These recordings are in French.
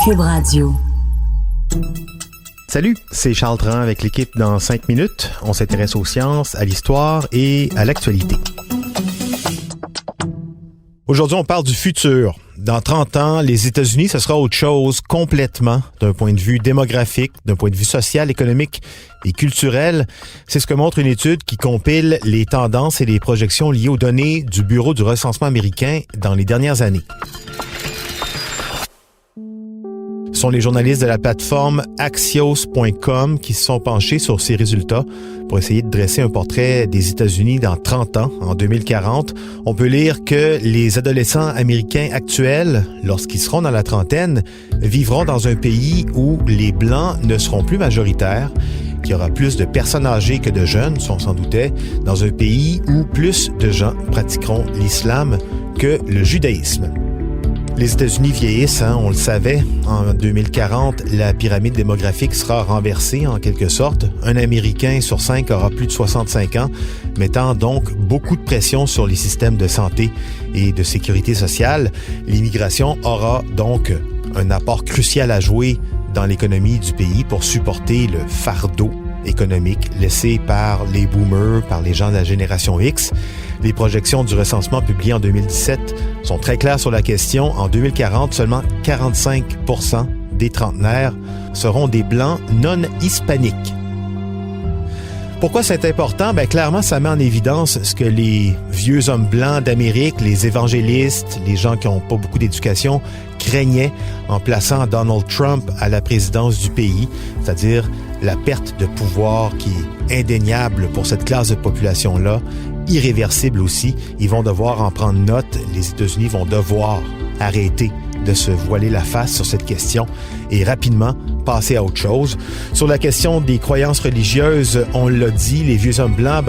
Cube Radio. Salut, c'est Charles Tran avec l'équipe dans 5 minutes. On s'intéresse aux sciences, à l'histoire et à l'actualité. Aujourd'hui, on parle du futur. Dans 30 ans, les États-Unis, ce sera autre chose complètement d'un point de vue démographique, d'un point de vue social, économique et culturel. C'est ce que montre une étude qui compile les tendances et les projections liées aux données du Bureau du recensement américain dans les dernières années. Ce sont les journalistes de la plateforme Axios.com qui se sont penchés sur ces résultats pour essayer de dresser un portrait des États-Unis dans 30 ans, en 2040. On peut lire que les adolescents américains actuels, lorsqu'ils seront dans la trentaine, vivront dans un pays où les Blancs ne seront plus majoritaires, qu'il y aura plus de personnes âgées que de jeunes, si on s'en doutait, dans un pays où plus de gens pratiqueront l'islam que le judaïsme. Les États-Unis vieillissent, on le savait. En 2040, la pyramide démographique sera renversée en quelque sorte. Un Américain sur 5 aura plus de 65 ans, mettant donc beaucoup de pression sur les systèmes de santé et de sécurité sociale. L'immigration aura donc un apport crucial à jouer dans l'économie du pays pour supporter le fardeau économique laissé par les boomers, par les gens de la génération X. Les projections du recensement publié en 2017 sont très claires sur la question. En 2040, seulement 45% des trentenaires seront des Blancs non hispaniques. Pourquoi c'est important? Clairement, ça met en évidence ce que les vieux hommes blancs d'Amérique, les évangélistes, les gens qui n'ont pas beaucoup d'éducation, craignaient en plaçant Donald Trump à la présidence du pays, c'est-à-dire la perte de pouvoir qui est indéniable pour cette classe de population-là, irréversible aussi. Ils vont devoir en prendre note. Les États-Unis vont devoir arrêter de se voiler la face sur cette question et rapidement passer à autre chose. Sur la question des croyances religieuses, on l'a dit, les vieux hommes blancs,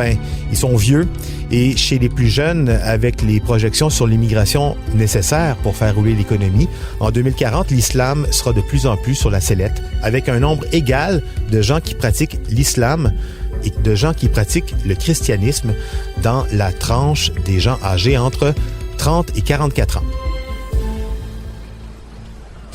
ils sont vieux. Et chez les plus jeunes, avec les projections sur l'immigration nécessaires pour faire rouler l'économie, en 2040, l'islam sera de plus en plus sur la sellette, avec un nombre égal de gens qui pratiquent l'islam et de gens qui pratiquent le christianisme dans la tranche des gens âgés entre 30 et 44 ans.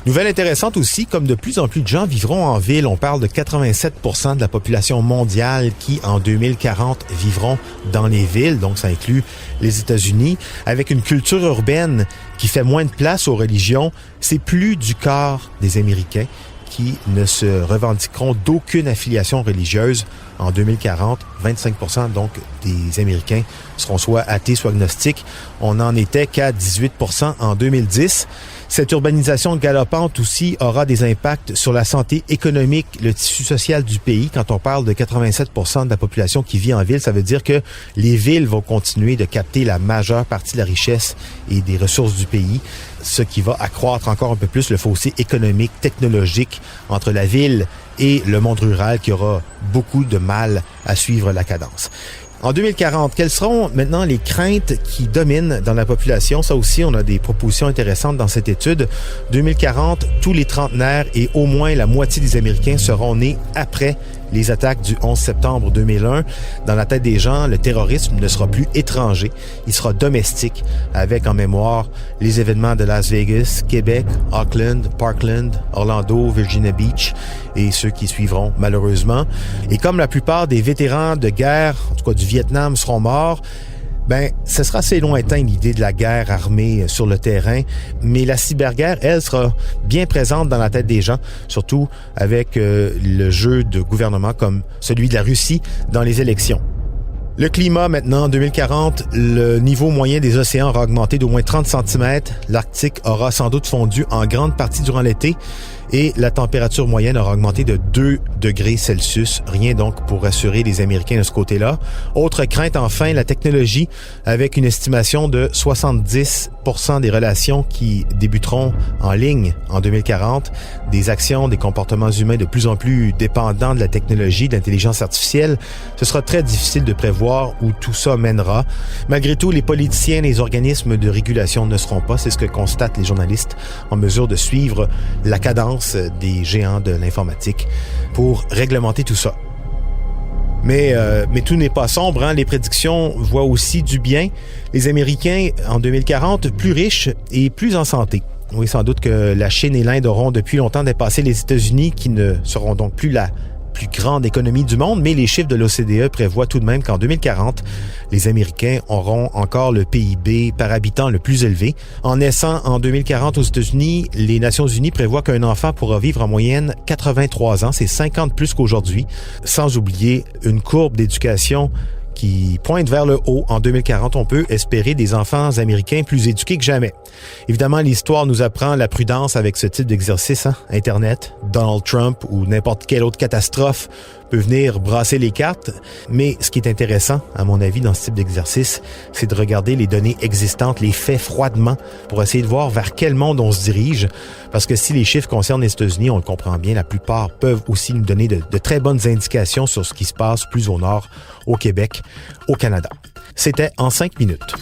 Nouvelle intéressante aussi, comme de plus en plus de gens vivront en ville, on parle de 87% de la population mondiale qui, en 2040, vivront dans les villes, donc ça inclut les États-Unis, avec une culture urbaine qui fait moins de place aux religions. C'est plus du quart des Américains qui ne se revendiqueront d'aucune affiliation religieuse. En 2040, 25% donc des Américains seront soit athées, soit agnostiques. On n'en était qu'à 18% en 2010. Cette urbanisation galopante aussi aura des impacts sur la santé économique, le tissu social du pays. Quand on parle de 87% de la population qui vit en ville, ça veut dire que les villes vont continuer de capter la majeure partie de la richesse et des ressources du pays, ce qui va accroître encore un peu plus le fossé économique, technologique entre la ville et le monde rural qui aura beaucoup de mal à suivre la cadence. En 2040, quelles seront maintenant les craintes qui dominent dans la population? Ça aussi, on a des propositions intéressantes dans cette étude. 2040, tous les trentenaires et au moins la moitié des Américains seront nés après les attaques du 11 septembre 2001. Dans la tête des gens, le terrorisme ne sera plus étranger, il sera domestique, avec en mémoire les événements de Las Vegas, Québec, Auckland, Parkland, Orlando, Virginia Beach et ceux qui suivront malheureusement. Et comme la plupart des vétérans de guerre, en tout cas du Vietnam, seront morts, ce sera assez lointain l'idée de la guerre armée sur le terrain, mais la cyberguerre, elle, sera bien présente dans la tête des gens, surtout avec le jeu de gouvernement comme celui de la Russie dans les élections. Le climat, maintenant, en 2040, le niveau moyen des océans aura augmenté d'au moins 30 cm. L'Arctique aura sans doute fondu en grande partie durant l'été et la température moyenne aura augmenté de 2 degrés Celsius. Rien donc pour rassurer les Américains de ce côté-là. Autre crainte, enfin, la technologie, avec une estimation de 70% des relations qui débuteront en ligne en 2040. Des actions, des comportements humains de plus en plus dépendants de la technologie, de l'intelligence artificielle. Ce sera très difficile de prévoir où tout ça mènera. Malgré tout, les politiciens et les organismes de régulation ne seront pas, c'est ce que constatent les journalistes, en mesure de suivre la cadence des géants de l'informatique pour réglementer tout ça. Mais tout n'est pas sombre, hein? Les prédictions voient aussi du bien. Les Américains, en 2040, plus riches et plus en santé. Oui, sans doute que la Chine et l'Inde auront depuis longtemps dépassé les États-Unis, qui ne seront donc plus la plus grande économie du monde, mais les chiffres de l'OCDE prévoient tout de même qu'en 2040, les Américains auront encore le PIB par habitant le plus élevé. En naissant en 2040 aux États-Unis, les Nations unies prévoient qu'un enfant pourra vivre en moyenne 83 ans, c'est 50 plus qu'aujourd'hui, sans oublier une courbe d'éducation qui pointe vers le haut. En 2040, on peut espérer des enfants américains plus éduqués que jamais. Évidemment, l'histoire nous apprend la prudence avec ce type d'exercice. Internet, Donald Trump ou n'importe quelle autre catastrophe peut venir brasser les cartes. Mais ce qui est intéressant, à mon avis, dans ce type d'exercice, c'est de regarder les données existantes, les faits froidement, pour essayer de voir vers quel monde on se dirige. Parce que si les chiffres concernent les États-Unis, on le comprend bien, la plupart peuvent aussi nous donner de très bonnes indications sur ce qui se passe plus au nord, au Québec, au Canada. C'était En 5 minutes.